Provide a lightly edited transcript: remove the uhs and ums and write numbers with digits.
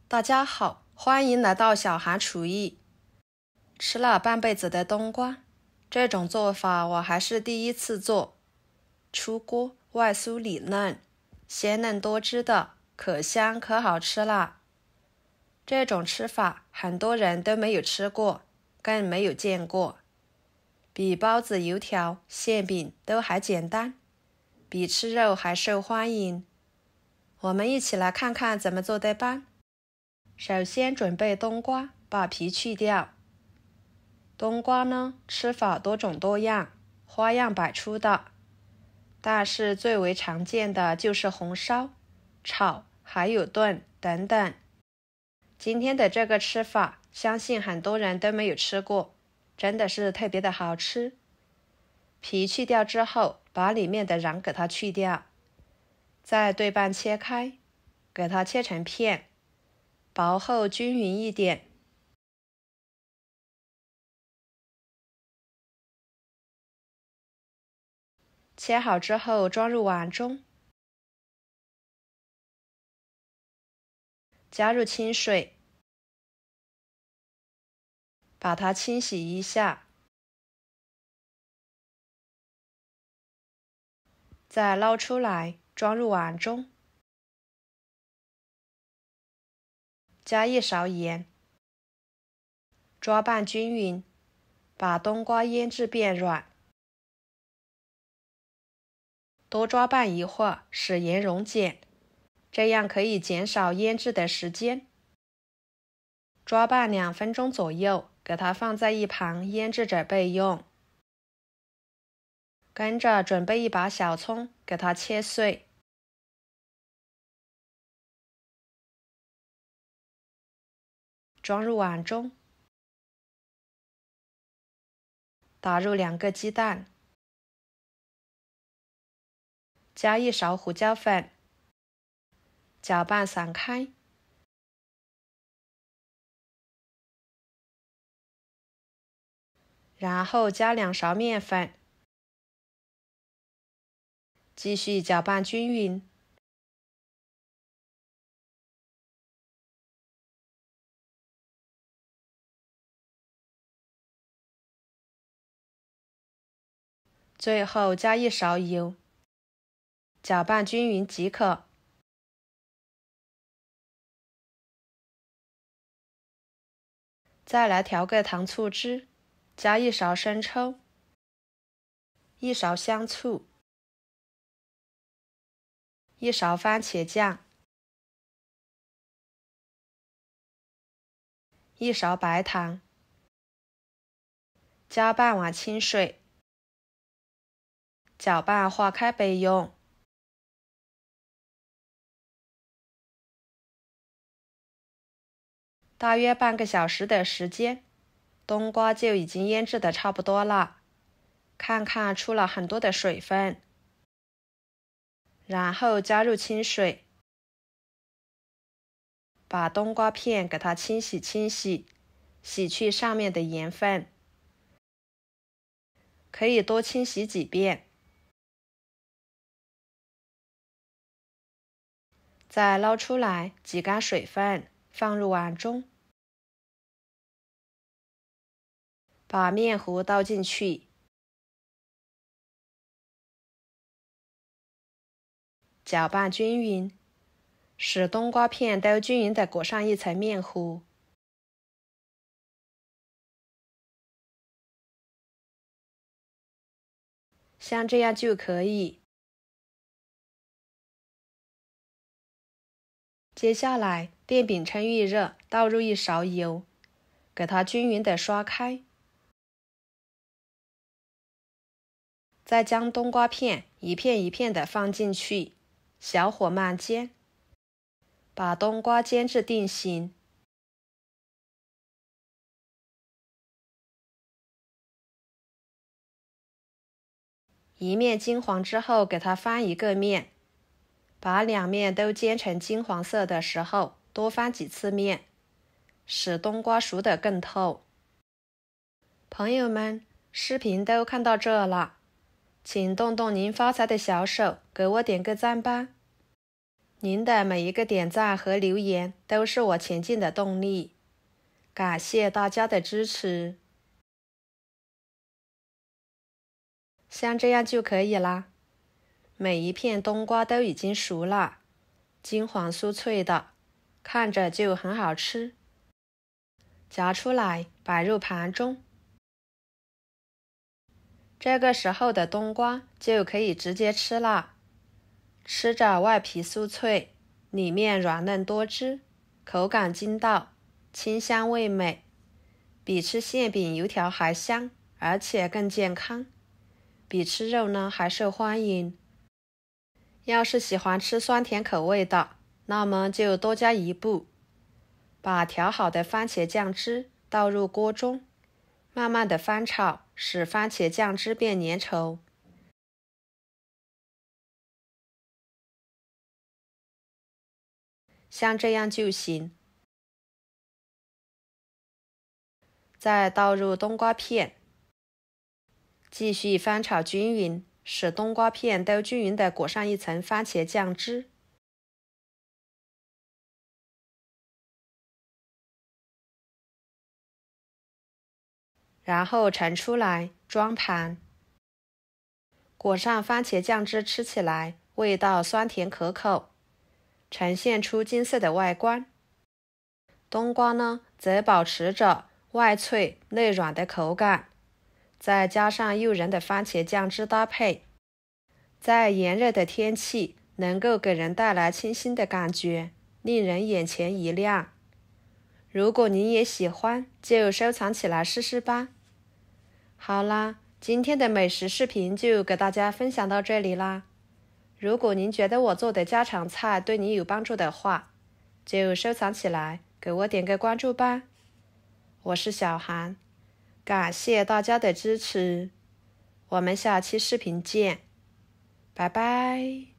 大家好，欢迎来到小韩厨艺。吃了半辈子的冬瓜，这种做法我还是第一次做。出锅外酥里嫩，鲜嫩多汁的，可香可好吃啦。这种吃法很多人都没有吃过，更没有见过。比包子、油条、馅饼都还简单，比吃肉还受欢迎。我们一起来看看怎么做的吧。首先准备冬瓜，把皮去掉。冬瓜呢，吃法多种多样，花样百出的，但是最为常见的就是红烧、炒还有炖等等。今天的这个吃法，相信很多人都没有吃过，真的是特别的好吃。皮去掉之后，把里面的瓤给它去掉，再对半切开，给它切成片，薄厚均匀一点。切好之后装入碗中，加入清水，把它清洗一下，再捞出来装入碗中，加一勺盐，抓拌均匀，把冬瓜腌制变软。多抓拌一会儿，使盐溶解，这样可以减少腌制的时间。抓拌2分钟左右，给它放在一旁腌制着备用。跟着准备一把小葱，给它切碎，装入碗中，打入2个鸡蛋，加一勺胡椒粉，搅拌散开，然后加2勺面粉，继续搅拌均匀。最后加一勺油，搅拌均匀即可。再来调个糖醋汁，加一勺生抽，一勺香醋，一勺番茄酱，一勺白糖，加半碗清水，搅拌化开备用。大约半个小时的时间，冬瓜就已经腌制的差不多了，看看出了很多的水分。然后加入清水，把冬瓜片给它清洗，洗去上面的盐分，可以多清洗几遍。再捞出来，挤干水分，放入碗中，把面糊倒进去，搅拌均匀，使冬瓜片都均匀地裹上一层面糊。像这样就可以。接下来，电饼趁预热，倒入1勺油，给它均匀地刷开。再将冬瓜片一片一片地放进去，小火慢煎，把冬瓜煎至定型。一面金黄之后，给它翻一个面，把2面都煎成金黄色的时候，多翻几次面，使冬瓜熟得更透。朋友们，视频都看到这了，请动动您发财的小手，给我点个赞吧。您的每一个点赞和留言都是我前进的动力，感谢大家的支持。像这样就可以啦。每一片冬瓜都已经熟了，金黄酥脆的，看着就很好吃。夹出来，摆入盘中。这个时候的冬瓜就可以直接吃了，吃着外皮酥脆，里面软嫩多汁，口感筋道，清香味美，比吃馅饼油条还香，而且更健康，比吃肉呢还受欢迎。要是喜欢吃酸甜口味的，那么就多加一步，把调好的番茄酱汁倒入锅中，慢慢的翻炒，使番茄酱汁变粘稠。像这样就行。再倒入冬瓜片，继续翻炒均匀，使冬瓜片都均匀地裹上一层番茄酱汁。然后盛出来，装盘。裹上番茄酱汁，吃起来味道酸甜可口，呈现出金色的外观。冬瓜呢，则保持着外脆内软的口感，再加上诱人的番茄酱汁搭配，在炎热的天气能够给人带来清新的感觉，令人眼前一亮。如果您也喜欢，就收藏起来试试吧。好啦，今天的美食视频就给大家分享到这里啦。如果您觉得我做的家常菜对你有帮助的话，就收藏起来，给我点个关注吧。我是小韩，感谢大家的支持，我们下期视频见，拜拜。